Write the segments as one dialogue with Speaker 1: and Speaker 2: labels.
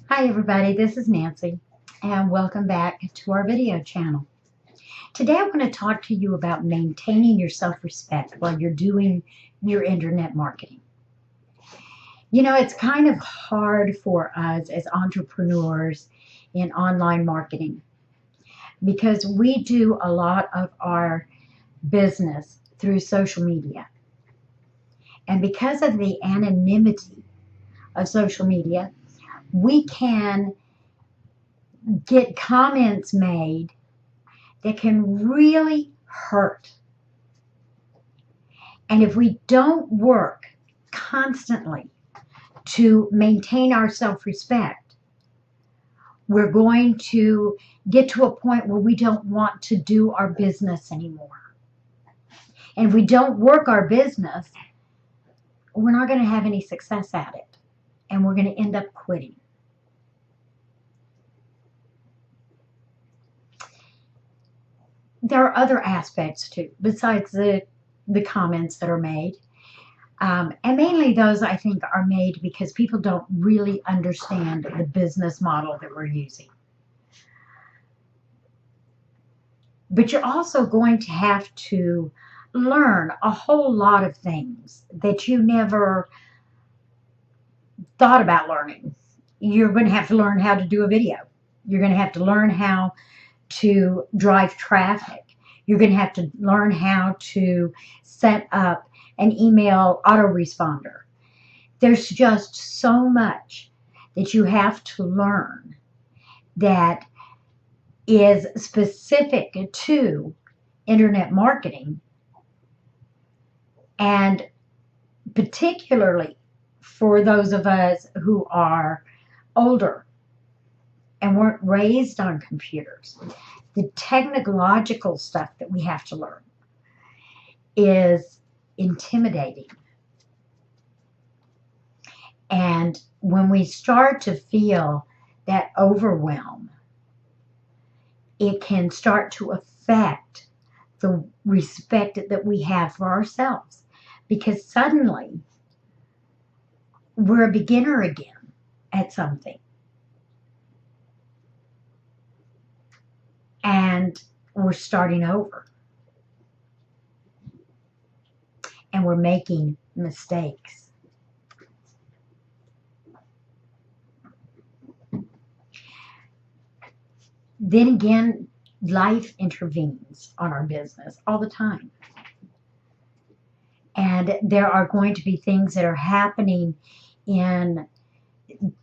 Speaker 1: Hi everybody, this is Nancy and welcome back to our video channel. Today I want to talk to you about maintaining your self-respect while you're doing your internet marketing. You know, it's kind of hard for us as entrepreneurs in online marketing because we do a lot of our business through social media. And because of the anonymity of social media, we can get comments made that can really hurt. And if we don't work constantly to maintain our self-respect, we're going to get to a point where we don't want to do our business anymore. And if we don't work our business, we're not going to have any success at it. And we're going to end up quitting. There are other aspects too, besides the comments that are made. And mainly those, I think, are made because people don't really understand the business model that we're using. But you're also going to have to learn a whole lot of things that you never thought about learning. You're going to have to learn how to do a video. You're going to have to learn how to drive traffic. You're going to have to learn how to set up an email autoresponder. There's just so much that you have to learn that is specific to internet marketing, and particularly for those of us who are older and weren't raised on computers. The technological stuff that we have to learn is intimidating. And when we start to feel that overwhelm, it can start to affect the respect that we have for ourselves, because suddenly we're a beginner again at something. And we're starting over. And we're making mistakes. Then again, life intervenes on our business all the time. And there are going to be things that are happening in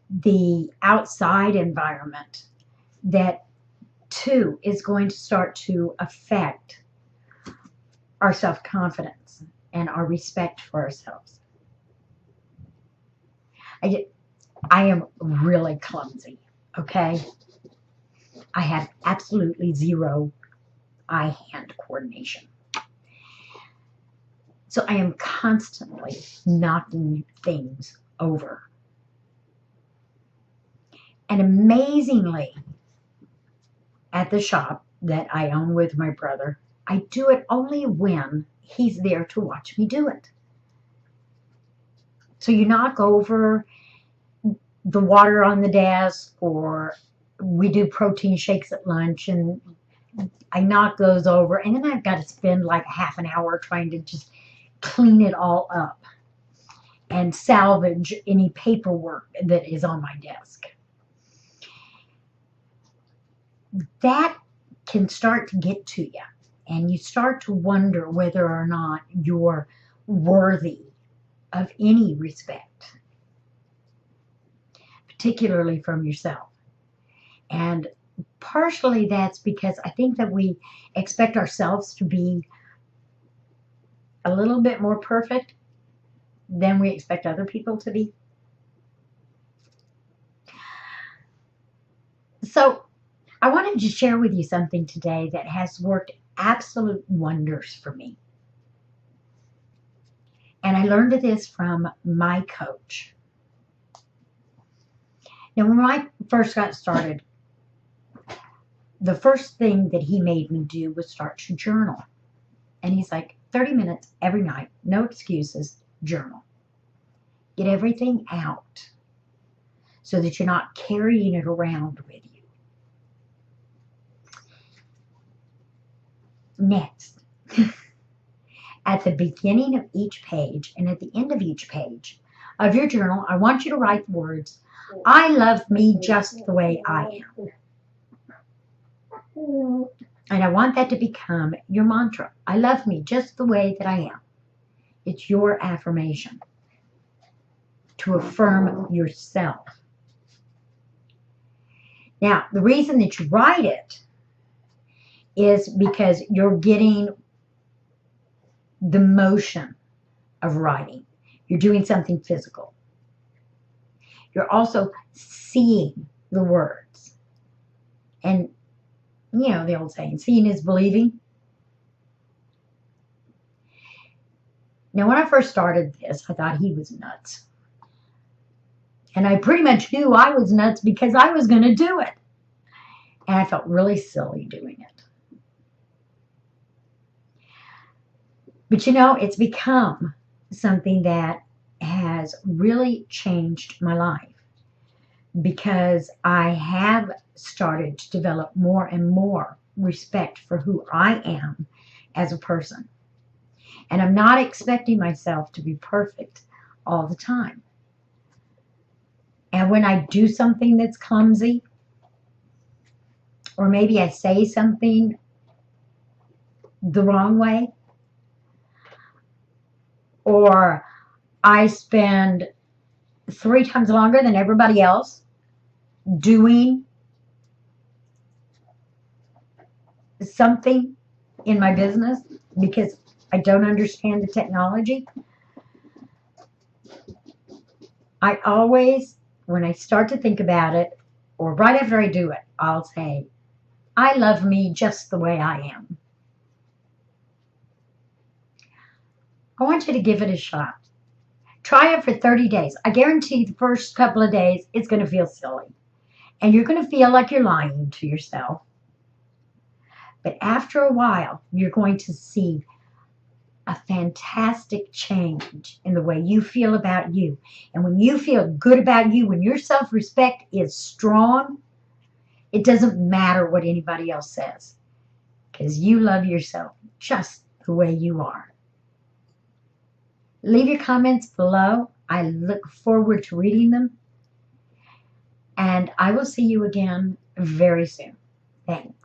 Speaker 1: the outside environment that too is going to start to affect our self-confidence and our respect for ourselves. I am really clumsy, okay? I have absolutely zero eye-hand coordination. So I am constantly knocking things over. And amazingly, at the shop that I own with my brother, I do it only when he's there to watch me do it. So you knock over the water on the desk, or we do protein shakes at lunch, and I knock those over, and then I've got to spend like half an hour trying to just clean it all up and salvage any paperwork that is on my desk. That can start to get to you, and you start to wonder whether or not you're worthy of any respect, particularly from yourself. And partially that's because I think that we expect ourselves to be a little bit more perfect than we expect other people to be. So I wanted to share with you something today that has worked absolute wonders for me. And I learned this from my coach. Now, when I first got started, the first thing that he made me do was start to journal. And he's like, 30 minutes every night, no excuses, journal. Get everything out so that you're not carrying it around with you. Next, at the beginning of each page and at the end of each page of your journal, I want you to write the words, I love me just the way I am. And I want that to become your mantra. I love me just the way that I am. It's your affirmation to affirm yourself. Now, the reason that you write it is because you're getting the motion of writing. You're doing something physical. You're also seeing the words. And, you know, the old saying, seeing is believing. Now, when I first started this, I thought he was nuts. And I pretty much knew I was nuts because I was going to do it. And I felt really silly doing it. But you know, it's become something that has really changed my life because I have started to develop more and more respect for who I am as a person. And I'm not expecting myself to be perfect all the time. And when I do something that's clumsy, or maybe I say something the wrong way, or I spend 3 times longer than everybody else doing something in my business because I don't understand the technology, I always, when I start to think about it, or right after I do it, I'll say, I love me just the way I am. I want you to give it a shot. Try it for 30 days. I guarantee the first couple of days, it's going to feel silly. And you're going to feel like you're lying to yourself. But after a while, you're going to see a fantastic change in the way you feel about you. And when you feel good about you, when your self-respect is strong, it doesn't matter what anybody else says. Because you love yourself just the way you are. Leave your comments below. I look forward to reading them. And I will see you again very soon. Thanks.